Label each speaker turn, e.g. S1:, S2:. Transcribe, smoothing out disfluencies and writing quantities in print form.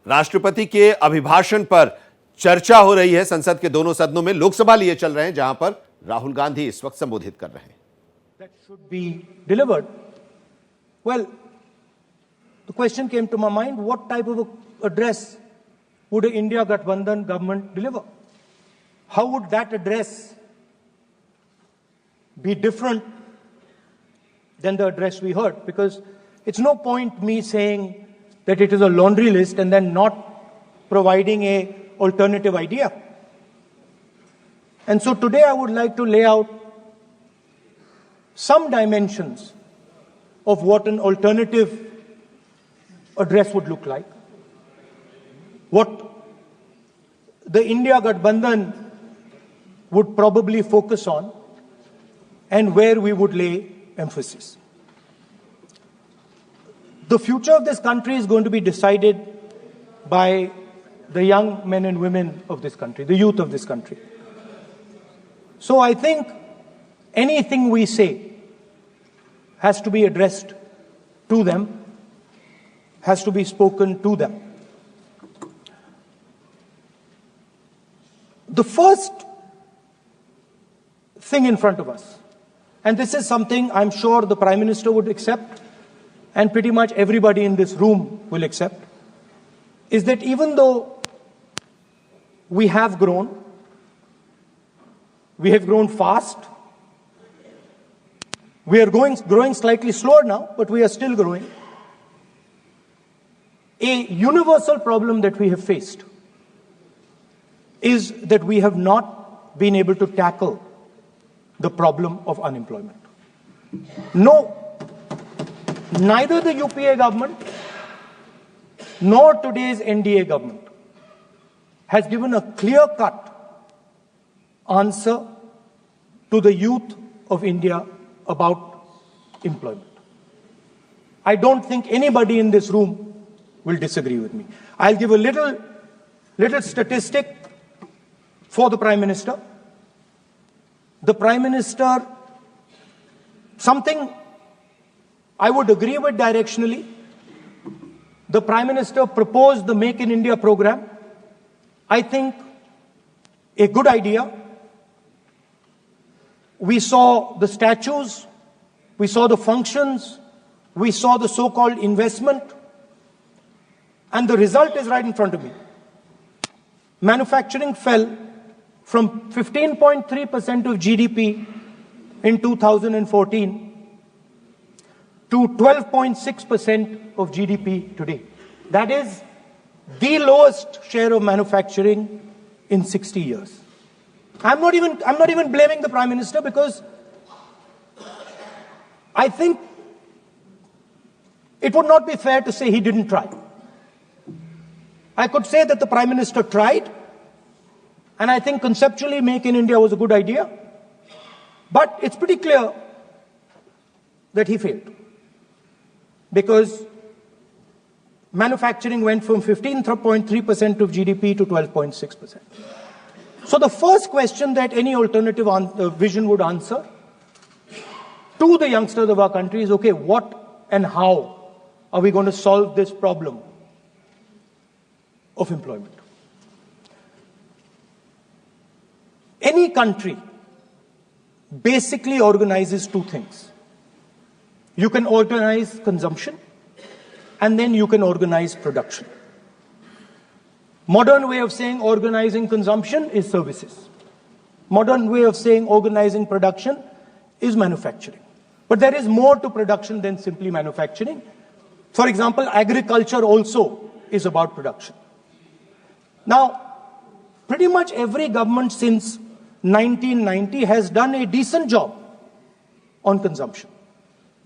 S1: राष्ट्रपति के अभिभाषण पर चर्चा हो रही है संसद के दोनों सदनों में। लोकसभा लिए चल रहे हैं जहां पर राहुल गांधी इस वक्त संबोधित कर रहे हैं।
S2: That should be delivered. Well, the question came to my mind, what type of address would an India Gathbandhan government deliver? How would that address be different than the address we heard? Because it's no point me saying that it is a laundry list and then not providing a alternative idea. And so today I would like to lay out some dimensions of what an alternative address would look like, what the India Gathbandhan would probably focus on, and where we would lay emphasis. The future of this country is going to be decided by the young men and women of this country, the youth of this country. So I think anything we say has to be addressed to them, has to be spoken to them. The first thing in front of us, and this is something I'm sure the Prime Minister would accept, and pretty much everybody in this room will accept, is that even though we have grown fast, we are growing slightly slower now, but we are still growing. A universal problem that we have faced is that we have not been able to tackle the problem of unemployment. No, neither the UPA government nor today's NDA government has given a clear-cut answer to the youth of India about employment. I don't think anybody in this room will disagree with me. I'll give a little statistic for the Prime Minister. The Prime Minister, something I would agree with directionally. The Prime Minister proposed the Make in India program. I think a good idea. We saw the statues, we saw the functions, we saw the so-called investment, and the result is right in front of me. Manufacturing fell from 15.3% of GDP in 2014 to 12.6% of GDP today. That is the lowest share of manufacturing in 60 years. I'm not even blaming the Prime Minister, because I think it would not be fair to say he didn't try. I could say that the Prime Minister tried, and I think conceptually Make in India was a good idea, but it's pretty clear that he failed, because manufacturing went from 15.3% of GDP to 12.6%. So the first question that any alternative vision would answer to the youngsters of our country is, okay, what and how are we going to solve this problem of employment? Any country basically organizes two things. You can organize consumption, and then you can organize production. Modern way of saying organizing consumption is services. Modern way of saying organizing production is manufacturing. But there is more to production than simply manufacturing. For example, agriculture also is about production. Now, pretty much every government since 1990 has done a decent job on consumption.